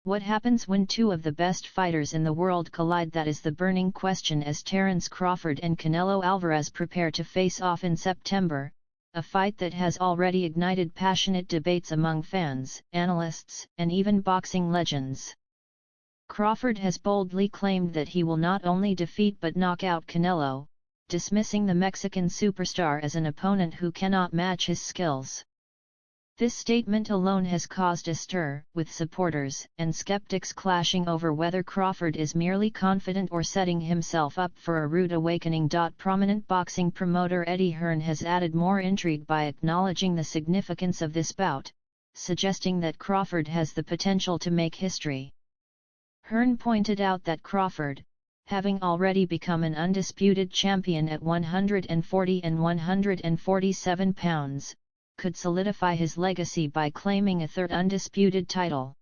What happens when two of the best fighters in the world collide? That is the burning question as Terence Crawford and Canelo Alvarez prepare to face off in September, a fight that has already ignited passionate debates among fans, analysts, and even boxing legends. Crawford has boldly claimed that he will not only defeat but knock out Canelo, dismissing the Mexican superstar as an opponent who cannot match his skills. This statement alone has caused a stir, with supporters and skeptics clashing over whether Crawford is merely confident or setting himself up for a rude awakening. Prominent boxing promoter Eddie Hearn has added more intrigue by acknowledging the significance of this bout, suggesting that Crawford has the potential to make history. Hearn pointed out that Crawford, having already become an undisputed champion at 140 and 147 pounds, could solidify his legacy by claiming a third undisputed title.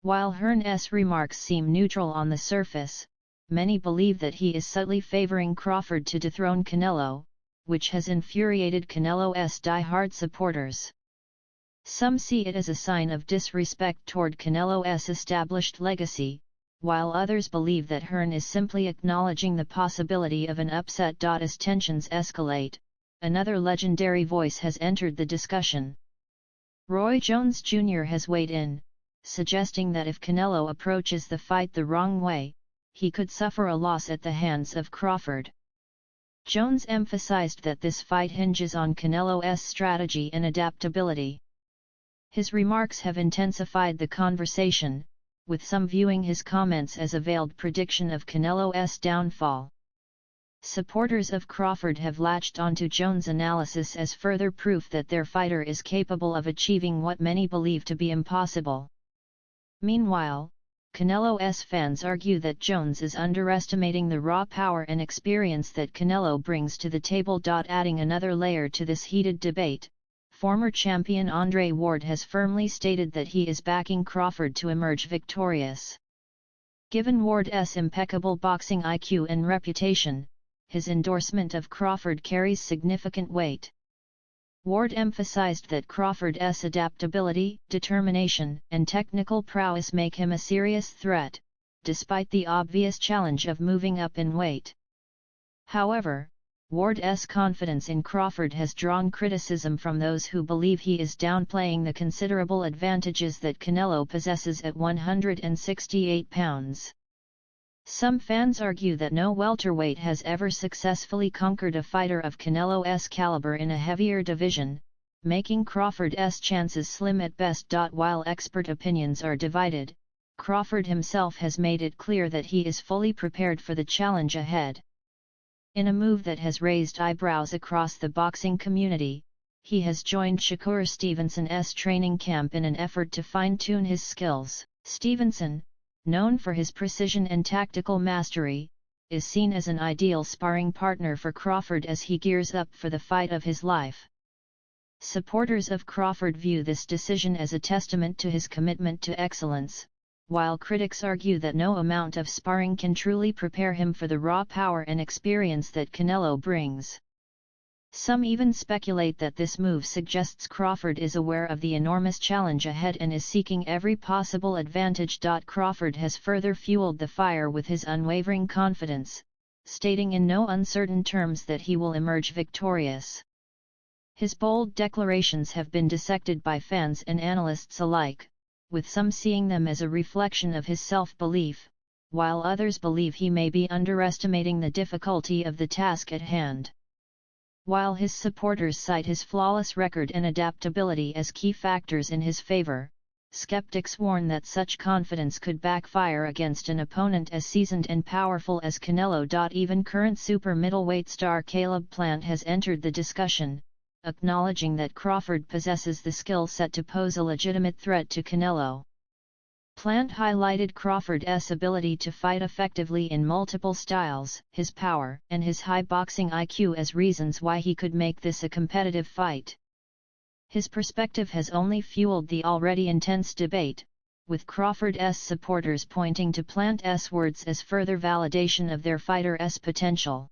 While Hearn's remarks seem neutral on the surface, many believe that he is subtly favoring Crawford to dethrone Canelo, which has infuriated Canelo's die-hard supporters. Some see it as a sign of disrespect toward Canelo's established legacy, while others believe that Hearn is simply acknowledging the possibility of an upset. As tensions escalate, another legendary voice has entered the discussion. Roy Jones Jr. has weighed in, suggesting that if Canelo approaches the fight the wrong way, he could suffer a loss at the hands of Crawford. Jones emphasized that this fight hinges on Canelo's strategy and adaptability. His remarks have intensified the conversation, with some viewing his comments as a veiled prediction of Canelo's downfall. Supporters of Crawford have latched onto Jones' analysis as further proof that their fighter is capable of achieving what many believe to be impossible. Meanwhile, Canelo's fans argue that Jones is underestimating the raw power and experience that Canelo brings to the table. Adding another layer to this heated debate, former champion Andre Ward has firmly stated that he is backing Crawford to emerge victorious. Given Ward's impeccable boxing IQ and reputation, his endorsement of Crawford carries significant weight. Ward emphasized that Crawford's adaptability, determination, and technical prowess make him a serious threat, despite the obvious challenge of moving up in weight. However, Ward's confidence in Crawford has drawn criticism from those who believe he is downplaying the considerable advantages that Canelo possesses at 168 pounds. Some fans argue that no welterweight has ever successfully conquered a fighter of Canelo's caliber in a heavier division, making Crawford's chances slim at best. While expert opinions are divided, Crawford himself has made it clear that he is fully prepared for the challenge ahead. In a move that has raised eyebrows across the boxing community, he has joined Shakur Stevenson's training camp in an effort to fine-tune his skills. Stevenson, known for his precision and tactical mastery, is seen as an ideal sparring partner for Crawford as he gears up for the fight of his life. Supporters of Crawford view this decision as a testament to his commitment to excellence, while critics argue that no amount of sparring can truly prepare him for the raw power and experience that Canelo brings. Some even speculate that this move suggests Crawford is aware of the enormous challenge ahead and is seeking every possible advantage. Crawford has further fueled the fire with his unwavering confidence, stating in no uncertain terms that he will emerge victorious. His bold declarations have been dissected by fans and analysts alike, with some seeing them as a reflection of his self-belief, while others believe he may be underestimating the difficulty of the task at hand. While his supporters cite his flawless record and adaptability as key factors in his favor, skeptics warn that such confidence could backfire against an opponent as seasoned and powerful as Canelo. Even current super middleweight star Caleb Plant has entered the discussion, acknowledging that Crawford possesses the skill set to pose a legitimate threat to Canelo. Plant highlighted Crawford's ability to fight effectively in multiple styles, his power, and his high boxing IQ as reasons why he could make this a competitive fight. His perspective has only fueled the already intense debate, with Crawford's supporters pointing to Plant's words as further validation of their fighter's potential.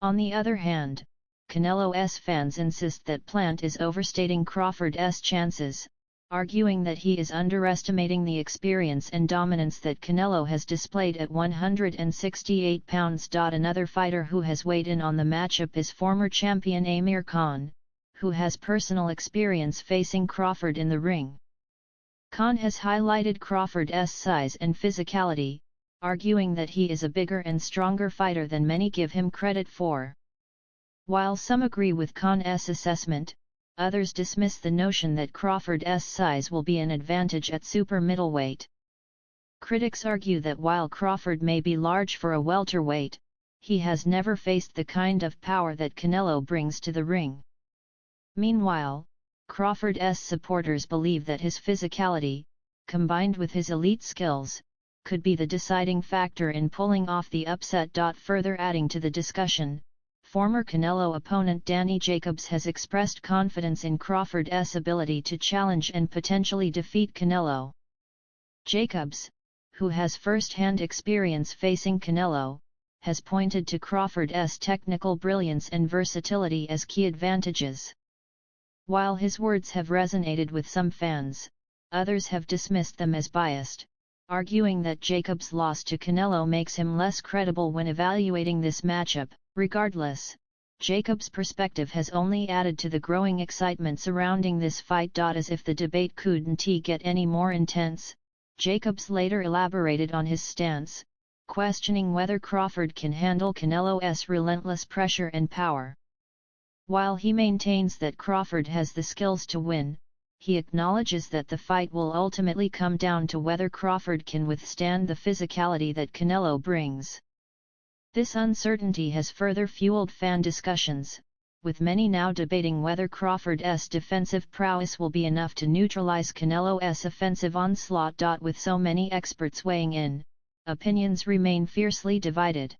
On the other hand, Canelo's fans insist that Plant is overstating Crawford's chances, arguing that he is underestimating the experience and dominance that Canelo has displayed at 168 pounds. Another fighter who has weighed in on the matchup is former champion Amir Khan, who has personal experience facing Crawford in the ring. Khan has highlighted Crawford's size and physicality, arguing that he is a bigger and stronger fighter than many give him credit for. While some agree with Khan's assessment, others dismiss the notion that Crawford's size will be an advantage at super middleweight. Critics argue that while Crawford may be large for a welterweight, he has never faced the kind of power that Canelo brings to the ring. Meanwhile, Crawford's supporters believe that his physicality, combined with his elite skills, could be the deciding factor in pulling off the upset. Further adding to the discussion, former Canelo opponent Danny Jacobs has expressed confidence in Crawford's ability to challenge and potentially defeat Canelo. Jacobs, who has first-hand experience facing Canelo, has pointed to Crawford's technical brilliance and versatility as key advantages. While his words have resonated with some fans, others have dismissed them as biased, arguing that Jacobs' loss to Canelo makes him less credible when evaluating this matchup. Regardless, Jacobs' perspective has only added to the growing excitement surrounding this fight. As if the debate couldn't get any more intense, Jacobs later elaborated on his stance, questioning whether Crawford can handle Canelo's relentless pressure and power. While he maintains that Crawford has the skills to win, he acknowledges that the fight will ultimately come down to whether Crawford can withstand the physicality that Canelo brings. This uncertainty has further fueled fan discussions, with many now debating whether Crawford's defensive prowess will be enough to neutralize Canelo's offensive onslaught. With so many experts weighing in, opinions remain fiercely divided.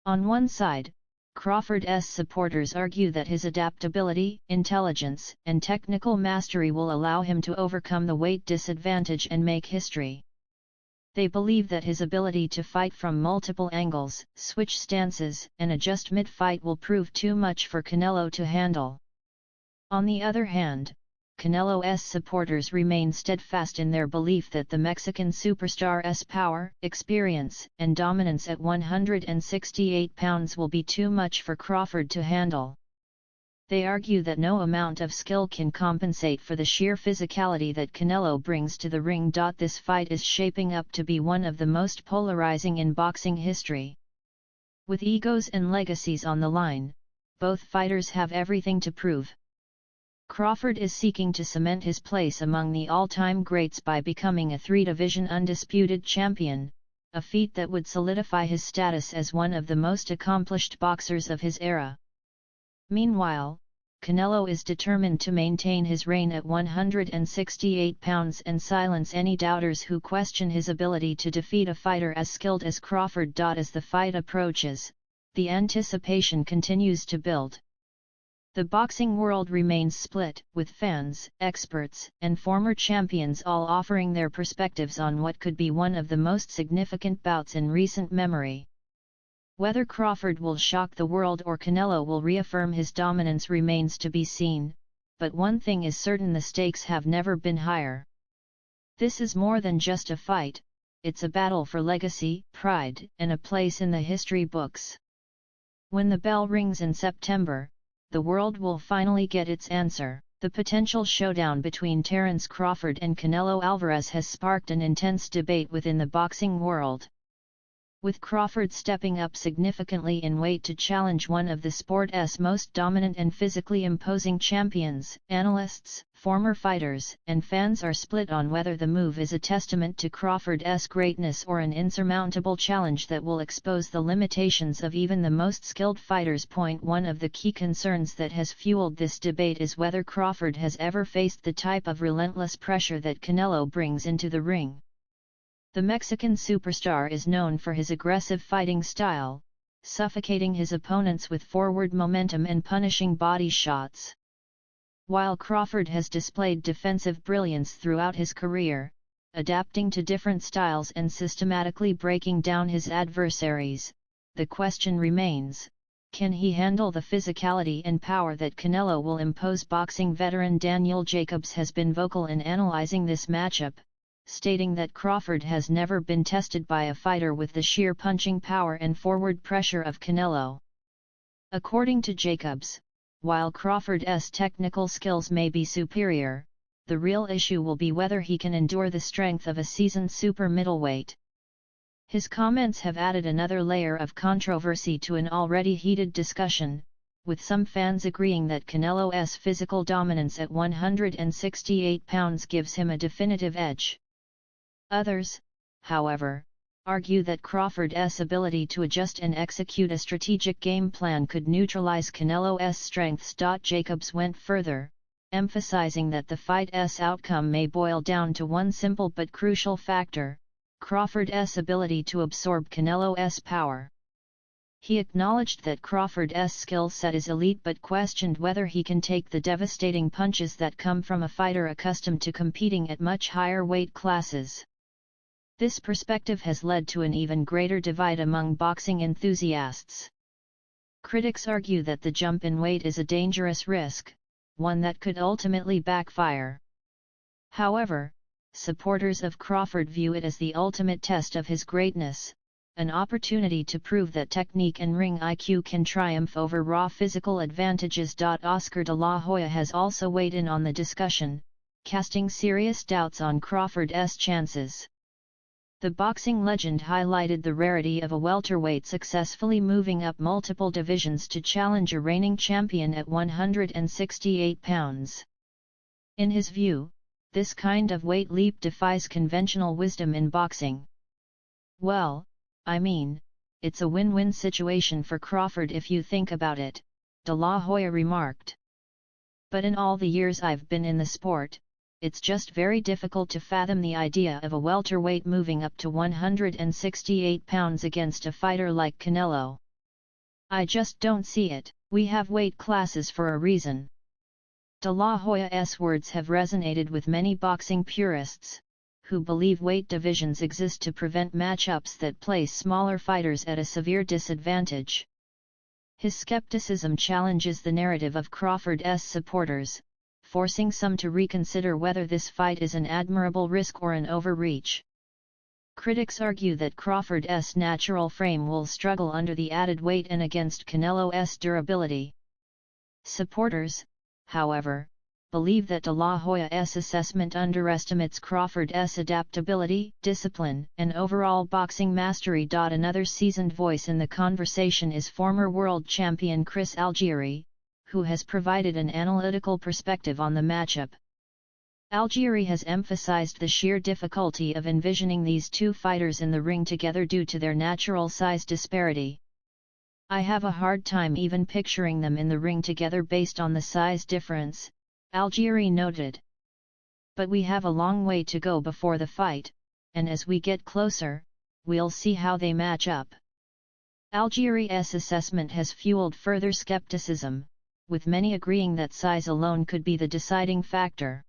On one side, Crawford's supporters argue that his adaptability, intelligence, and technical mastery will allow him to overcome the weight disadvantage and make history. They believe that his ability to fight from multiple angles, switch stances, and adjust mid-fight will prove too much for Canelo to handle. On the other hand, Canelo's supporters remain steadfast in their belief that the Mexican superstar's power, experience, and dominance at 168 pounds will be too much for Crawford to handle. They argue that no amount of skill can compensate for the sheer physicality that Canelo brings to the ring. This fight is shaping up to be one of the most polarizing in boxing history. With egos and legacies on the line, both fighters have everything to prove. Crawford is seeking to cement his place among the all-time greats by becoming a three-division undisputed champion, a feat that would solidify his status as one of the most accomplished boxers of his era. Meanwhile, Canelo is determined to maintain his reign at 168 pounds and silence any doubters who question his ability to defeat a fighter as skilled as Crawford. As the fight approaches, the anticipation continues to build. The boxing world remains split, with fans, experts, and former champions all offering their perspectives on what could be one of the most significant bouts in recent memory. Whether Crawford will shock the world or Canelo will reaffirm his dominance remains to be seen, but one thing is certain: the stakes have never been higher. This is more than just a fight, it's a battle for legacy, pride, and a place in the history books. When the bell rings in September, the world will finally get its answer. The potential showdown between Terence Crawford and Canelo Alvarez has sparked an intense debate within the boxing world. With Crawford stepping up significantly in weight to challenge one of the sport's most dominant and physically imposing champions, analysts, former fighters, and fans are split on whether the move is a testament to Crawford's greatness or an insurmountable challenge that will expose the limitations of even the most skilled fighters. One of the key concerns that has fueled this debate is whether Crawford has ever faced the type of relentless pressure that Canelo brings into the ring. The Mexican superstar is known for his aggressive fighting style, suffocating his opponents with forward momentum and punishing body shots. While Crawford has displayed defensive brilliance throughout his career, adapting to different styles and systematically breaking down his adversaries, the question remains, Can he handle the physicality and power that Canelo will impose? Boxing veteran Daniel Jacobs has been vocal in analyzing this matchup, stating that Crawford has never been tested by a fighter with the sheer punching power and forward pressure of Canelo. According to Jacobs, while Crawford's technical skills may be superior, the real issue will be whether he can endure the strength of a seasoned super middleweight. His comments have added another layer of controversy to an already heated discussion, with some fans agreeing that Canelo's physical dominance at 168 pounds gives him a definitive edge. Others, however, argue that Crawford's ability to adjust and execute a strategic game plan could neutralize Canelo's strengths. Jacobs went further, emphasizing that the fight's outcome may boil down to one simple but crucial factor: Crawford's ability to absorb Canelo's power. He acknowledged that Crawford's skill set is elite but questioned whether he can take the devastating punches that come from a fighter accustomed to competing at much higher weight classes. This perspective has led to an even greater divide among boxing enthusiasts. Critics argue that the jump in weight is a dangerous risk, one that could ultimately backfire. However, supporters of Crawford view it as the ultimate test of his greatness, an opportunity to prove that technique and ring IQ can triumph over raw physical advantages. Oscar de la Hoya has also weighed in on the discussion, casting serious doubts on Crawford's chances. The boxing legend highlighted the rarity of a welterweight successfully moving up multiple divisions to challenge a reigning champion at 168 pounds. In his view, this kind of weight leap defies conventional wisdom in boxing. "Well, I mean, it's a win-win situation for Crawford if you think about it," de la Hoya remarked. "But in all the years I've been in the sport, it's just very difficult to fathom the idea of a welterweight moving up to 168 pounds against a fighter like Canelo. I just don't see it. We have weight classes for a reason." De la Hoya's words have resonated with many boxing purists, who believe weight divisions exist to prevent matchups that place smaller fighters at a severe disadvantage. His skepticism challenges the narrative of Crawford's supporters, forcing some to reconsider whether this fight is an admirable risk or an overreach. Critics argue that Crawford's natural frame will struggle under the added weight and against Canelo's durability. Supporters, however, believe that de la Hoya's assessment underestimates Crawford's adaptability, discipline, and overall boxing mastery. Another seasoned voice in the conversation is former world champion Chris Algieri, who has provided an analytical perspective on the matchup. Algieri has emphasized the sheer difficulty of envisioning these two fighters in the ring together due to their natural size disparity. "I have a hard time even picturing them in the ring together based on the size difference," Algieri noted. "But we have a long way to go before the fight, and as we get closer, we'll see how they match up." Algieri's assessment has fueled further skepticism, with many agreeing that size alone could be the deciding factor.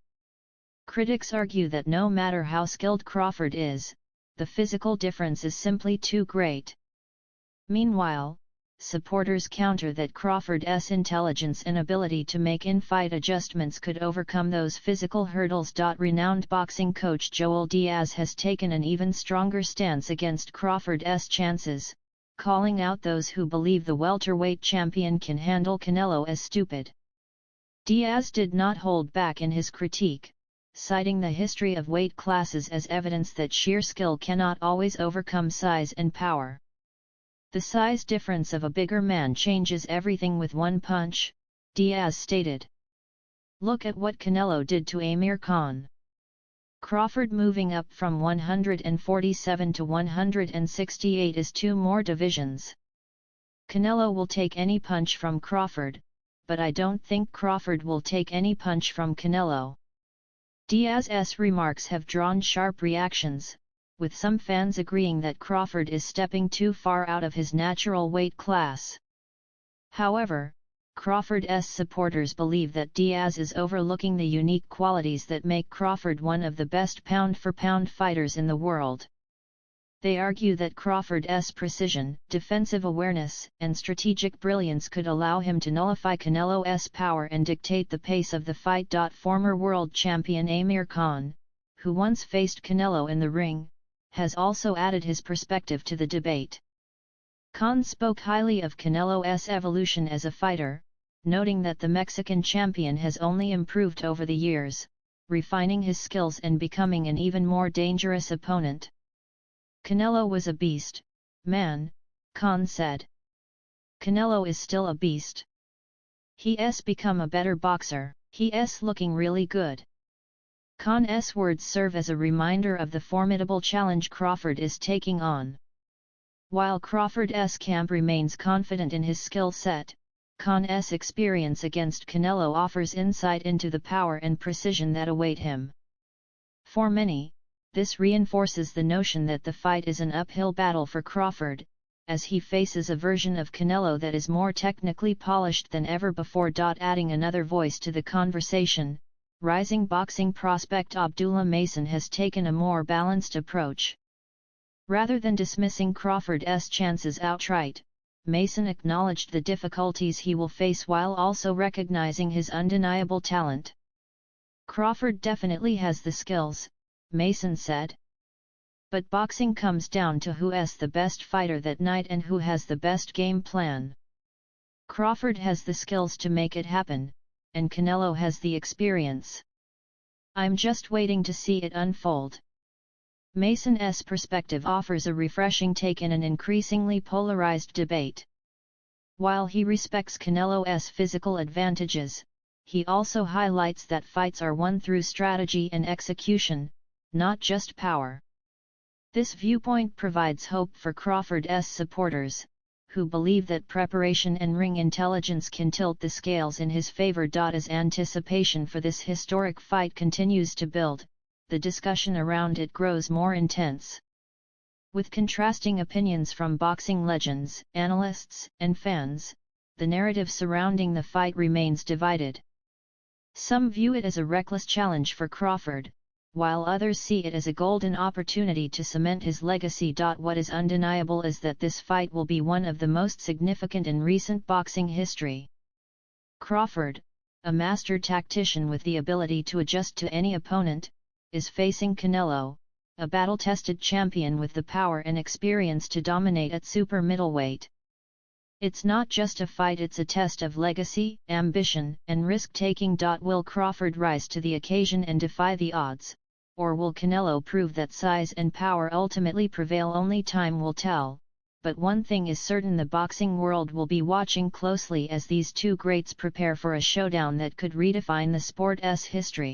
Critics argue that no matter how skilled Crawford is, the physical difference is simply too great. Meanwhile, supporters counter that Crawford's intelligence and ability to make in-fight adjustments could overcome those physical hurdles. Renowned boxing coach Joel Diaz has taken an even stronger stance against Crawford's chances, calling out those who believe the welterweight champion can handle Canelo as stupid. Diaz did not hold back in his critique, citing the history of weight classes as evidence that sheer skill cannot always overcome size and power. "The size difference of a bigger man changes everything with one punch," Diaz stated. "Look at what Canelo did to Amir Khan. Crawford moving up from 147 to 168 is 2 more divisions. Canelo will take any punch from Crawford, but I don't think Crawford will take any punch from Canelo." Diaz's remarks have drawn sharp reactions, with some fans agreeing that Crawford is stepping too far out of his natural weight class. However, Crawford's supporters believe that Diaz is overlooking the unique qualities that make Crawford one of the best pound-for-pound fighters in the world. They argue that Crawford's precision, defensive awareness, and strategic brilliance could allow him to nullify Canelo's power and dictate the pace of the fight. Former world champion Amir Khan, who once faced Canelo in the ring, has also added his perspective to the debate. Khan spoke highly of Canelo's evolution as a fighter, noting that the Mexican champion has only improved over the years, refining his skills and becoming an even more dangerous opponent. Canelo was a beast, man, Khan said. Canelo is still a beast. He's become a better boxer, he's looking really good. Khan's words serve as a reminder of the formidable challenge Crawford is taking on. While Crawford's camp remains confident in his skill set, Khan's experience against Canelo offers insight into the power and precision that await him. For many, this reinforces the notion that the fight is an uphill battle for Crawford, as he faces a version of Canelo that is more technically polished than ever before. Adding another voice to the conversation, rising boxing prospect Abdullah Mason has taken a more balanced approach. Rather than dismissing Crawford's chances outright, Mason acknowledged the difficulties he will face while also recognizing his undeniable talent. Crawford definitely has the skills, Mason said. But boxing comes down to who's the best fighter that night and who has the best game plan. Crawford has the skills to make it happen, and Canelo has the experience. I'm just waiting to see it unfold. Mason's perspective offers a refreshing take in an increasingly polarized debate. While he respects Canelo's physical advantages, he also highlights that fights are won through strategy and execution, not just power. This viewpoint provides hope for Crawford's supporters, who believe that preparation and ring intelligence can tilt the scales in his favor. As anticipation for this historic fight continues to build, the discussion around it grows more intense. With contrasting opinions from boxing legends, analysts, and fans, the narrative surrounding the fight remains divided. Some view it as a reckless challenge for Crawford, while others see it as a golden opportunity to cement his legacy. What is undeniable is that this fight will be one of the most significant in recent boxing history. Crawford, a master tactician with the ability to adjust to any opponent, is facing Canelo, a battle-tested champion with the power and experience to dominate at super middleweight. It's not just a fight, it's a test of legacy, ambition, and risk-taking. Will Crawford rise to the occasion and defy the odds, or will Canelo prove that size and power ultimately prevail? Only time will tell, but one thing is certain: the boxing world will be watching closely as these two greats prepare for a showdown that could redefine the sport's history.